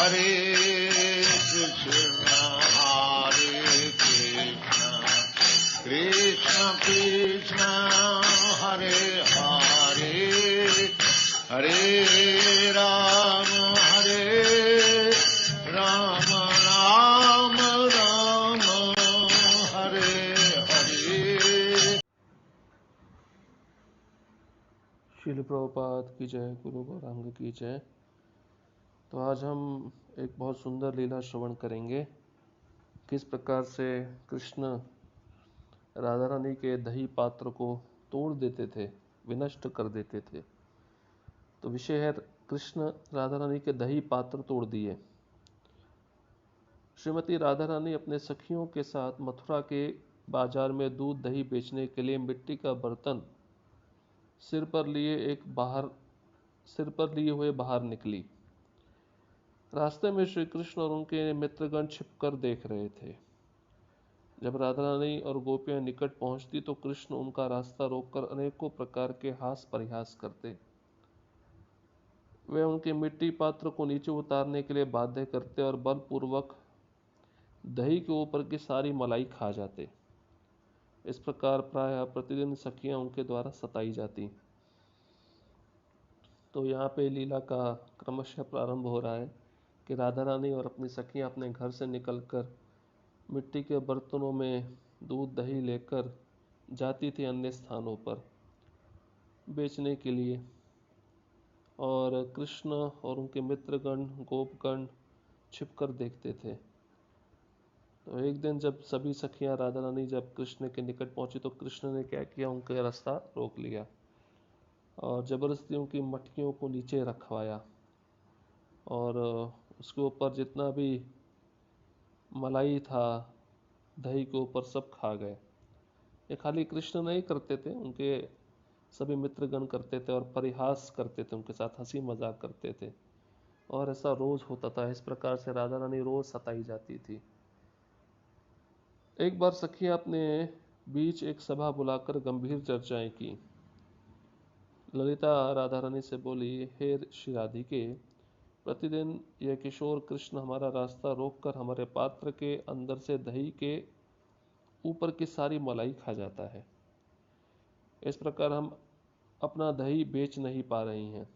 हरे कृष्ण कृष्ण कृष्ण हरे हरे हरे राम राम राम हरे हरे। श्रील प्रभुपाद की जय, गुरु गौरांग की जय। तो आज हम एक बहुत सुंदर लीला श्रवण करेंगे, किस प्रकार से कृष्ण राधा रानी के दही पात्र को तोड़ देते थे, विनष्ट कर देते थे। तो विषय है कृष्ण राधा रानी के दही पात्र तोड़ दिए। श्रीमती राधा रानी अपने सखियों के साथ मथुरा के बाजार में दूध दही बेचने के लिए मिट्टी का बर्तन सिर पर लिए हुए बाहर निकली। रास्ते में श्री कृष्ण और उनके मित्रगण छिपकर देख रहे थे। जब राधा रानी और गोपियां निकट पहुंचती तो कृष्ण उनका रास्ता रोककर अनेकों प्रकार के हास परिहास करते। वे उनके मिट्टी पात्र को नीचे उतारने के लिए बाध्य करते और बलपूर्वक दही के ऊपर की सारी मलाई खा जाते। इस प्रकार प्रायः प्रतिदिन सखियां उनके द्वारा सताई जाती। तो यहाँ पे लीला का क्रमशः प्रारंभ हो रहा है कि राधा रानी और अपनी सखियां अपने घर से निकलकर मिट्टी के बर्तनों में दूध दही लेकर जाती थी अन्य स्थानों पर बेचने के लिए, और कृष्ण और उनके मित्रगण गोपगण छिपकर देखते थे। तो एक दिन जब सभी सखियां राधा रानी जब कृष्ण के निकट पहुंची तो कृष्ण ने क्या किया, उनका रास्ता रोक लिया और जबरदस्ती उनकी मटकियों को नीचे रखवाया और उसके ऊपर जितना भी मलाई था दही के ऊपर सब खा गए। ये खाली कृष्ण नहीं करते थे, उनके सभी मित्रगण करते थे और परिहास करते थे, उनके साथ हंसी मजाक करते थे और ऐसा रोज होता था। इस प्रकार से राधा रानी रोज सताई जाती थी। एक बार सखियां अपने बीच एक सभा बुलाकर गंभीर चर्चाएं की। ललिता राधा रानी से बोली, हे श्री राधिके, प्रतिदिन यह किशोर कृष्ण हमारा रास्ता रोककर हमारे पात्र के अंदर से दही के ऊपर की सारी मलाई खा जाता है। इस प्रकार हम अपना दही बेच नहीं पा रही हैं,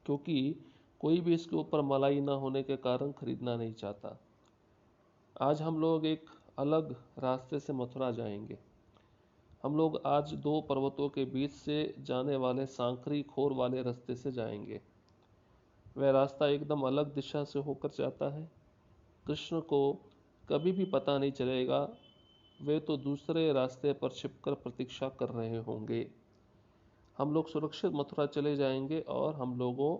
क्योंकि कोई भी इसके ऊपर मलाई ना होने के कारण खरीदना नहीं चाहता। आज हम लोग एक अलग रास्ते से मथुरा जाएंगे। हम लोग आज दो पर्वतों के बीच से जाने वाले सांकरी खोर वाले रास्ते से जाएंगे। वह रास्ता एकदम अलग दिशा से होकर जाता है। कृष्ण को कभी भी पता नहीं चलेगा, वे तो दूसरे रास्ते पर छिपकर प्रतीक्षा कर रहे होंगे। हम लोग सुरक्षित मथुरा चले जाएंगे और हम लोगों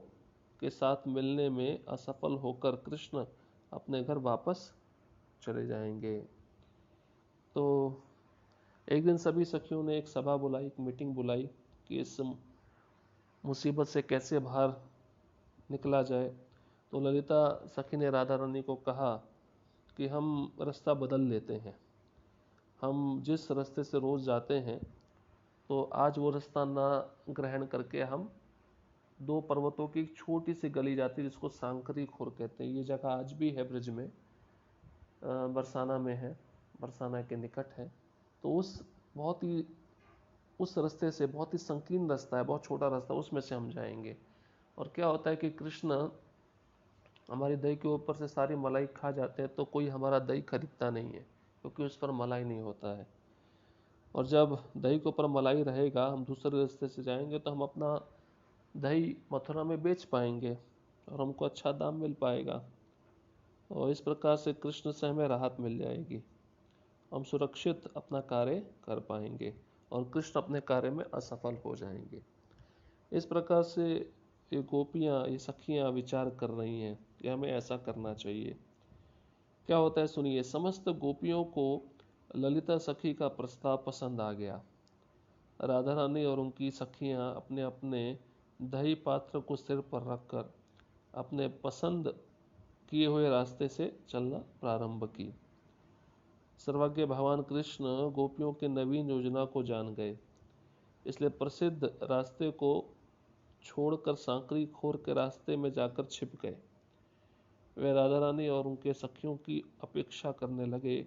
के साथ मिलने में असफल होकर कृष्ण अपने घर वापस चले जाएंगे। तो एक दिन सभी सखियों ने एक सभा बुलाई, एक मीटिंग बुलाई कि इस मुसीबत से कैसे बाहर निकला जाए। तो ललिता सखी ने राधा रानी को कहा कि हम रास्ता बदल लेते हैं। हम जिस रास्ते से रोज जाते हैं तो आज वो रास्ता ना ग्रहण करके हम दो पर्वतों की छोटी सी गली जाती है जिसको सांकरी खोर कहते हैं। ये जगह आज भी है ब्रज में, बरसाना में है, बरसाना के निकट है। तो उस रास्ते से, बहुत ही संकीर्ण रास्ता है, बहुत छोटा रास्ता, उसमें से हम जाएंगे। और क्या होता है कि कृष्ण हमारी दही के ऊपर से सारी मलाई खा जाते हैं तो कोई हमारा दही खरीदता नहीं है, क्योंकि उस पर मलाई नहीं होता है। और जब दही के ऊपर मलाई रहेगा, हम दूसरे रास्ते से जाएंगे तो हम अपना दही मथुरा में बेच पाएंगे और हमको अच्छा दाम मिल पाएगा। और इस प्रकार से कृष्ण से हमें राहत मिल जाएगी, हम सुरक्षित अपना कार्य कर पाएंगे और कृष्ण अपने कार्य में असफल हो जाएंगे। इस प्रकार से ये गोपियाँ, ये सखियाँ विचार कर रही हैं कि हमें ऐसा करना चाहिए। क्या होता है सुनिए। समस्त गोपियों को ललिता सखी का प्रस्ताव पसंद आ गया। राधा रानी और उनकी सखियाँ अपने अपने दही पात्र को सिर पर रखकर अपने पसंद किए हुए रास्ते से चलना प्रारंभ की। सर्वज्ञ भगवान कृष्ण गोपियों के नवीन योजना को जान गए, इसलिए प्रसिद्ध रास्ते को छोड़कर सांकरी खोर के रास्ते में जाकर छिप गए वे राधा रानी और उनके सखियों की अपेक्षा करने लगे।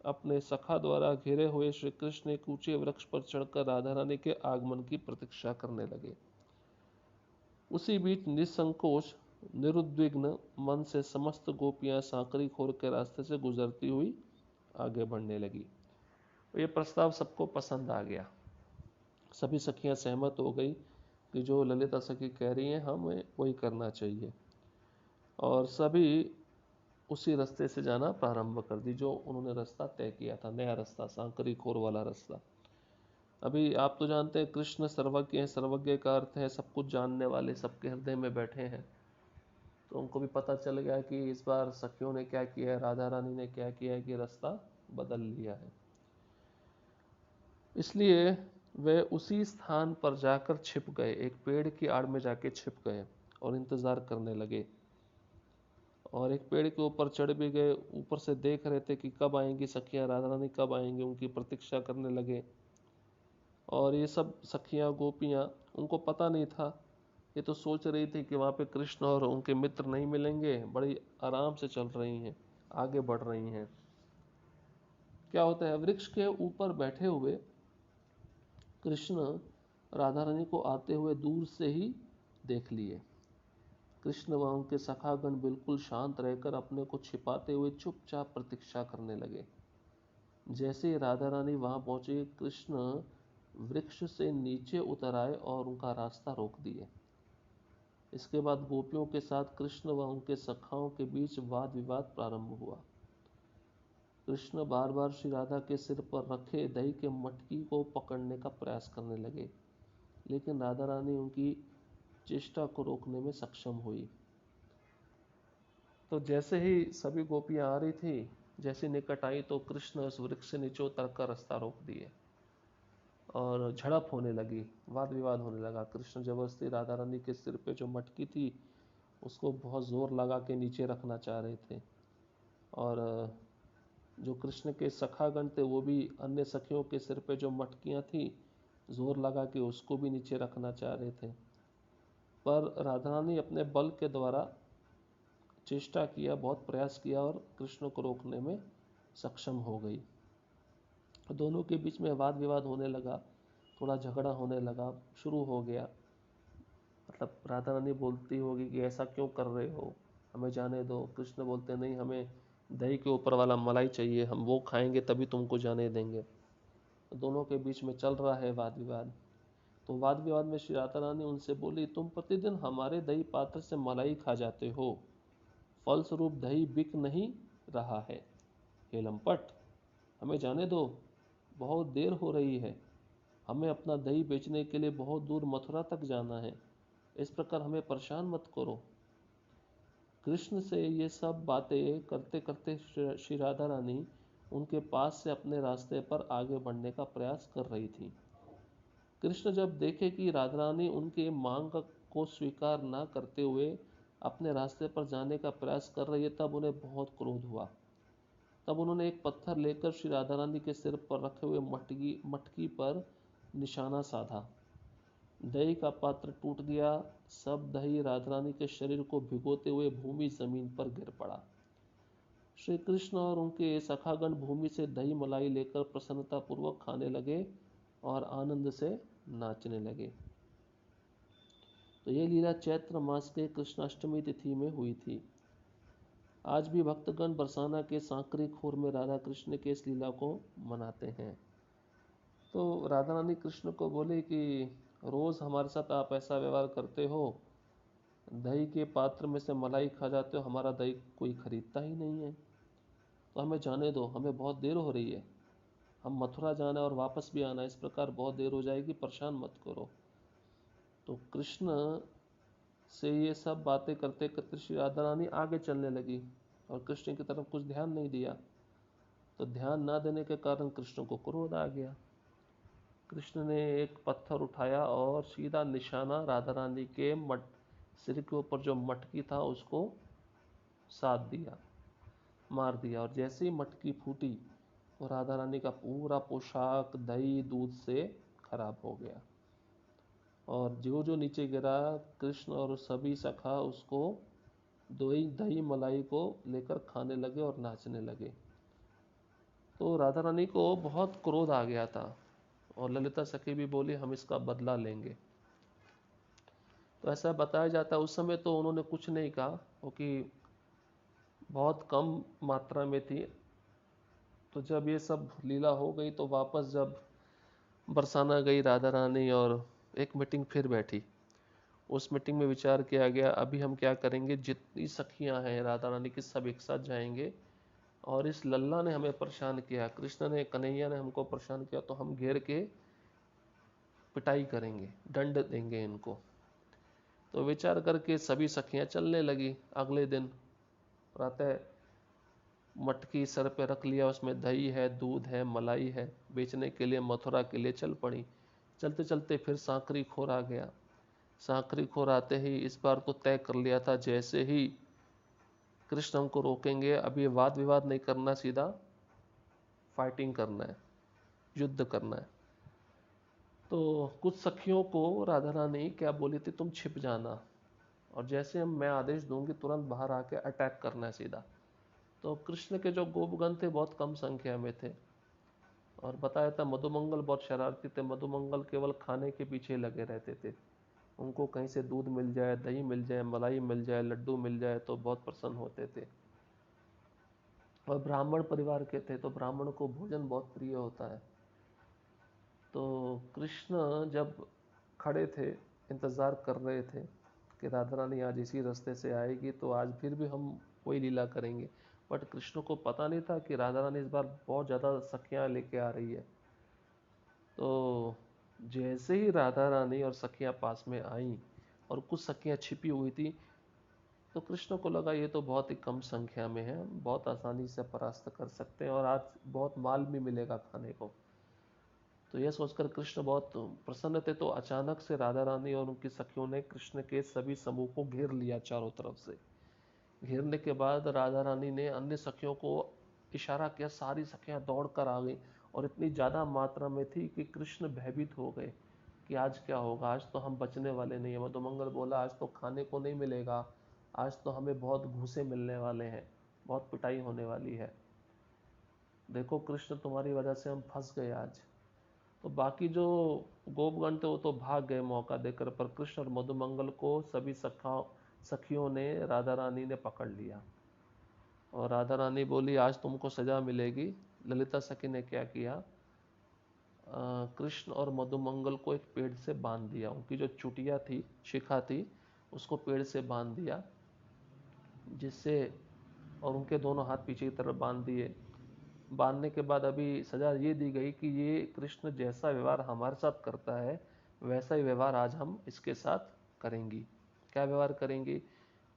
अपने सखा द्वारा घिरे हुए श्री कृष्ण एक ऊंचे वृक्ष पर चढ़कर राधा रानी के आगमन की प्रतीक्षा करने लगे। उसी बीच निसंकोच निरुद्विग्न मन से समस्त गोपियां सांकरी खोर के रास्ते से गुजरती हुई आगे बढ़ने लगी। ये प्रस्ताव सबको पसंद आ गया। सभी सखियां सहमत हो गई कि जो ललिता सखी कह रही हैं हमें वही करना चाहिए, और सभी उसी रास्ते से जाना प्रारंभ कर दी जो उन्होंने रास्ता तय किया था, नया रास्ता, सांकरी खोर वाला रास्ता। अभी आप तो जानते हैं कृष्ण सर्वज्ञ हैं। सर्वज्ञ का अर्थ है सब कुछ जानने वाले, सबके हृदय में बैठे हैं। तो उनको भी पता चल गया कि इस बार सखियों ने क्या किया है, राधा रानी ने क्या किया है कि रास्ता बदल लिया है। इसलिए वे उसी स्थान पर जाकर छिप गए, एक पेड़ की आड़ में जाके छिप गए और इंतजार करने लगे। और एक पेड़ के ऊपर चढ़ भी गए, ऊपर से देख रहे थे कि कब आएंगी सखियां, राधा रानी कब आएंगी, उनकी प्रतीक्षा करने लगे। और ये सब सखियां गोपियां, उनको पता नहीं था, ये तो सोच रही थी कि वहाँ पे कृष्ण और उनके मित्र नहीं मिलेंगे, बड़ी आराम से चल रही हैं, आगे बढ़ रही हैं। क्या होता है, वृक्ष के ऊपर बैठे हुए कृष्ण राधा रानी को आते हुए दूर से ही देख लिए। कृष्ण व उनके सखागण बिल्कुल शांत रहकर अपने को छिपाते हुए चुपचाप प्रतीक्षा करने लगे। जैसे ही राधा रानी वहां पहुंचे, कृष्ण वृक्ष से नीचे उतर आए और उनका रास्ता रोक दिए। इसके बाद गोपियों के साथ कृष्ण व उनके सखाओं के बीच वाद विवाद प्रारंभ हुआ। कृष्ण बार बार श्री राधा के सिर पर रखे दही के मटकी को पकड़ने का प्रयास करने लगे, लेकिन राधा रानी उनकी चेष्टा को रोकने में सक्षम हुई। तो जैसे ही सभी गोपियां आ रही थी, जैसे निकट आई तो कृष्ण उस वृक्ष से नीचे उतर कर रास्ता रोक दिए और झड़प होने लगी, वाद विवाद होने लगा। कृष्ण जबरदस्ती राधा रानी के सिर पे जो मटकी थी उसको बहुत जोर लगा के नीचे रखना चाह रहे थे, और जो कृष्ण के सखागण थे वो भी अन्य सखियों के सिर पे जो मटकियां थी जोर लगा के उसको भी नीचे रखना चाह रहे थे। पर राधा रानी अपने बल के द्वारा चेष्टा किया, बहुत प्रयास किया और कृष्ण को रोकने में सक्षम हो गई। दोनों के बीच में वाद विवाद होने लगा, थोड़ा झगड़ा होने लगा, शुरू हो गया। मतलब राधा रानी बोलती होगी कि ऐसा क्यों कर रहे हो, हमें जाने दो। कृष्ण बोलते नहीं, हमें दही के ऊपर वाला मलाई चाहिए, हम वो खाएंगे तभी तुमको जाने देंगे। तो दोनों के बीच में चल रहा है वाद विवाद। तो वाद विवाद में श्री राधा रानी उनसे बोली, तुम प्रतिदिन हमारे दही पात्र से मलाई खा जाते हो, फलस्वरूप दही बिक नहीं रहा है। हे लंपट, हमें जाने दो, बहुत देर हो रही है, हमें अपना दही बेचने के लिए बहुत दूर मथुरा तक जाना है, इस प्रकार हमें परेशान मत करो। कृष्ण से ये सब बातें करते करते श्री राधा रानी उनके पास से अपने रास्ते पर आगे बढ़ने का प्रयास कर रही थी। कृष्ण जब देखे कि राधा रानी उनके मांग को स्वीकार न करते हुए अपने रास्ते पर जाने का प्रयास कर रही है, तब उन्हें बहुत क्रोध हुआ। तब उन्होंने एक पत्थर लेकर श्री राधा रानी के सिर पर रखे हुए मटकी पर निशाना साधा। दही का पात्र टूट गया, सब दही राधा रानी के शरीर को भिगोते हुए भूमि जमीन पर गिर पड़ा। श्री कृष्ण और उनके सखागण भूमि से दही मलाई लेकर प्रसन्नता पूर्वक खाने लगे और आनंद से नाचने लगे। तो ये लीला चैत्र मास के कृष्णाष्टमी तिथि में हुई थी। आज भी भक्तगण बरसाना के सांकरी खोर में राधा कृष्ण के इस लीला को मनाते हैं। तो राधा रानी कृष्ण को बोले कि रोज हमारे साथ आप ऐसा व्यवहार करते हो, दही के पात्र में से मलाई खा जाते हो, हमारा दही कोई खरीदता ही नहीं है, तो हमें जाने दो, हमें बहुत देर हो रही है, हम मथुरा जाना है और वापस भी आना है, इस प्रकार बहुत देर हो जाएगी, परेशान मत करो। तो कृष्ण से ये सब बातें करते करते श्री राधा रानी आगे चलने लगी और कृष्ण की तरफ कुछ ध्यान नहीं दिया। तो ध्यान ना देने के कारण कृष्ण को क्रोध आ गया। कृष्ण ने एक पत्थर उठाया और सीधा निशाना राधा रानी के सिर के ऊपर जो मटकी था उसको साध दिया, मार दिया। और जैसे ही मटकी फूटी तो राधा रानी का पूरा पोशाक दही दूध से खराब हो गया, और जो जो नीचे गिरा कृष्ण और सभी सखा उसको दही दही मलाई को लेकर खाने लगे और नाचने लगे। तो राधा रानी को बहुत क्रोध आ गया था और ललिता सखी भी बोली हम इसका बदला लेंगे। तो ऐसा बताया जाता है उस समय तो उन्होंने कुछ नहीं कहा क्योंकि बहुत कम मात्रा में थी। तो जब ये सब लीला हो गई तो वापस जब बरसाना गई राधा रानी और एक मीटिंग फिर बैठी। उस मीटिंग में विचार किया गया अभी हम क्या करेंगे, जितनी सखियां हैं राधा रानी की सब एक साथ जाएंगे और इस लल्ला ने हमें परेशान किया, कृष्ण ने कन्हैया ने हमको परेशान किया, तो हम घेर के पिटाई करेंगे, दंड देंगे इनको। तो विचार करके सभी सखियां चलने लगी। अगले दिन प्रातः मटकी सर पे रख लिया, उसमें दही है, दूध है, मलाई है, बेचने के लिए मथुरा के लिए चल पड़ी। चलते चलते फिर सांकरी खोर आ गया। सांकरी खोर आते ही इस बार तो तय कर लिया था जैसे ही कृष्ण हमको रोकेंगे अभी वाद विवाद नहीं करना, सीधा फाइटिंग करना है, युद्ध करना है। तो कुछ सखियों को राधा रानी क्या बोली थी, तुम छिप जाना और जैसे हम मैं आदेश दूंगी तुरंत बाहर आके अटैक करना है सीधा। तो कृष्ण के जो गोपगण थे बहुत कम संख्या में थे और बताया था मधुमंगल बहुत शरारती थे। मधुमंगल केवल खाने के पीछे लगे रहते थे, उनको कहीं से दूध मिल जाए, दही मिल जाए, मलाई मिल जाए, लड्डू मिल जाए तो बहुत प्रसन्न होते थे। और ब्राह्मण परिवार के थे तो ब्राह्मण को भोजन बहुत प्रिय होता है। तो कृष्ण जब खड़े थे, इंतज़ार कर रहे थे कि राधा रानी आज इसी रास्ते से आएगी तो आज फिर भी हम वही लीला करेंगे। बट कृष्ण को पता नहीं था कि राधा रानी इस बार बहुत ज़्यादा सखियाँ लेके आ रही है। तो जैसे ही राधा रानी और सखियाँ पास में आईं और कुछ सखियाँ छिपी हुई थी तो कृष्ण को लगा ये तो बहुत ही कम संख्या में है, बहुत आसानी से परास्त कर सकते हैं और आज बहुत माल भी मिलेगा खाने को। तो यह सोचकर कृष्ण बहुत प्रसन्न थे। तो अचानक से राधा रानी और उनकी सखियों ने कृष्ण के सभी समूह को घेर लिया चारों तरफ से। घेरने के बाद राधा रानी ने अन्य सखियों को इशारा किया, सारी सखियां दौड़ कर आ गई और इतनी ज़्यादा मात्रा में थी कि कृष्ण भयभीत हो गए कि आज क्या होगा, आज तो हम बचने वाले नहीं है। मधुमंगल बोला आज तो खाने को नहीं मिलेगा, आज तो हमें बहुत घूसे मिलने वाले हैं, बहुत पिटाई होने वाली है, देखो कृष्ण तुम्हारी वजह से हम फंस गए आज। तो बाकी जो गोपगण थे वो तो भाग गए मौका देकर, पर कृष्ण और मधुमंगल को सभी सखियों ने, राधा रानी ने पकड़ लिया और राधा रानी बोली आज तुमको सजा मिलेगी। ललिता सखी ने क्या किया, कृष्ण और मधुमंगल को एक पेड़ से बांध दिया, उनकी जो चुटिया थी, शिखा थी, उसको पेड़ से बांध दिया, जिससे, और उनके दोनों हाथ पीछे की तरफ बांध दिए। बांधने के बाद अभी सजा ये दी गई कि ये कृष्ण जैसा व्यवहार हमारे साथ करता है वैसा ही व्यवहार आज हम इसके साथ करेंगी। क्या व्यवहार करेंगी,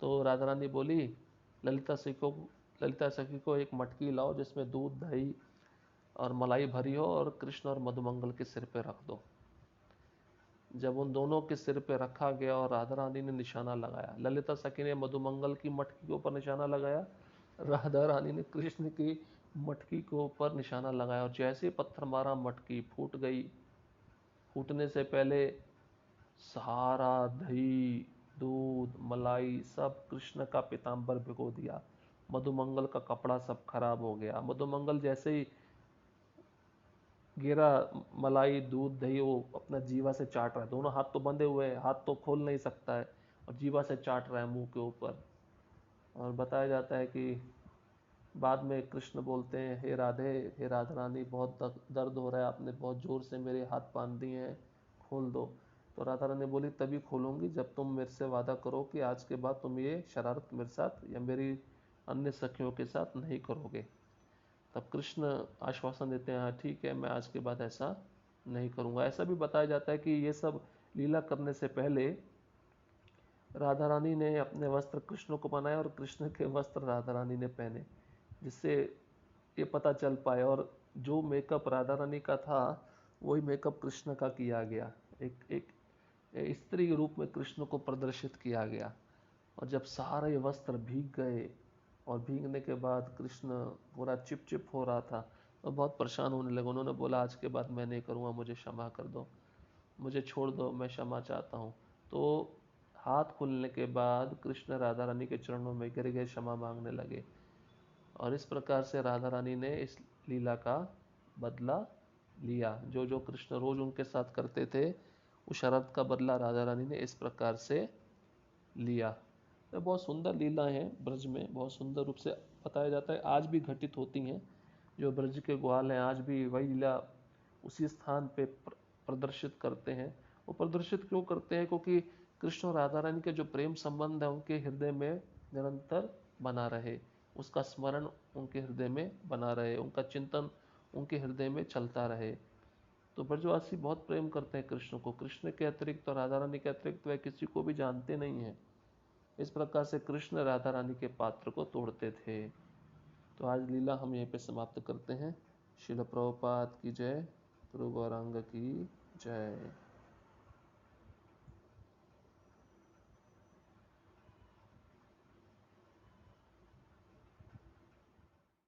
तो राधा रानी बोली ललिता सखी को ललिता सखी को एक मटकी लाओ जिसमें दूध, दही और मलाई भरी हो और कृष्ण और मधुमंगल के सिर पे रख दो। जब उन दोनों के सिर पे रखा गया और राधा रानी ने निशाना लगाया, ललिता सखी ने मधुमंगल की मटकी के ऊपर निशाना लगाया, राधा रानी ने कृष्ण की मटकी के ऊपर निशाना लगाया और जैसे ही पत्थर मारा मटकी फूट गई। फूटने से पहले सारा दही, दूध, मलाई सब कृष्ण का पीताम्बर भिगो दिया। मधुमंगल का कपड़ा सब खराब हो गया। मधुमंगल जैसे ही गिरा, मलाई, दूध, दही वो अपना जीवा से चाट रहा है, दोनों हाथ तो बंधे हुए हैं, हाथ तो खोल नहीं सकता है और जीवा से चाट रहा है मुंह के ऊपर। और बताया जाता है कि बाद में कृष्ण बोलते हैं हे राधे, हे राधा रानी, बहुत दर्द हो रहा है, आपने बहुत जोर से मेरे हाथ बांध दिए हैं, खोल दो। तो राधा रानी बोली तभी खोलूंगी जब तुम मेरे से वादा करो कि आज के बाद तुम ये शरारत मेरे साथ या मेरी अन्य सखियों के साथ नहीं करोगे। तब कृष्ण आश्वासन देते हैं हाँ ठीक है, मैं आज के बाद ऐसा नहीं करूँगा। ऐसा भी बताया जाता है कि ये सब लीला करने से पहले राधा रानी ने अपने वस्त्र कृष्ण को पहनाए और कृष्ण के वस्त्र राधा रानी ने पहने, जिससे ये पता चल पाए। और जो मेकअप राधा रानी का था वही मेकअप कृष्ण का किया गया, एक एक स्त्री के रूप में कृष्ण को प्रदर्शित किया गया। और जब सारे वस्त्र भीग गए और भीगने के बाद कृष्ण पूरा चिप चिप हो रहा था तो बहुत परेशान होने लगे। उन्होंने बोला आज के बाद मैं नहीं करूँगा, मुझे क्षमा कर दो, मुझे छोड़ दो, मैं क्षमा चाहता हूँ। तो हाथ खुलने के बाद कृष्ण राधा रानी के चरणों में गिर गए, क्षमा मांगने लगे। और इस प्रकार से राधा रानी ने इस लीला का बदला लिया। जो जो कृष्ण रोज उनके साथ करते थे, उस शरत का बदला राधा रानी ने इस प्रकार से लिया। तो बहुत सुंदर लीलाएं हैं ब्रज में, बहुत सुंदर रूप से बताया जाता है, आज भी घटित होती हैं। जो ब्रज के ग्वाल हैं आज भी वही लीला उसी स्थान पे प्रदर्शित करते हैं। वो प्रदर्शित क्यों करते हैं? क्योंकि कृष्ण और राधा रानी के जो प्रेम संबंध है उनके हृदय में निरंतर बना रहे, उसका स्मरण उनके हृदय में बना रहे, उनका चिंतन उनके हृदय में चलता रहे। तो ब्रजवासी बहुत प्रेम करते हैं कृष्ण को। कृष्ण के अतिरिक्त और राधा रानी के अतिरिक्त वह किसी को भी जानते नहीं हैं। इस प्रकार से कृष्ण राधा रानी के पात्र को तोड़ते थे। तो आज लीला हम यहीं पे समाप्त करते हैं। श्रील प्रभुपाद की जय, प्रभु गौरांग की जय।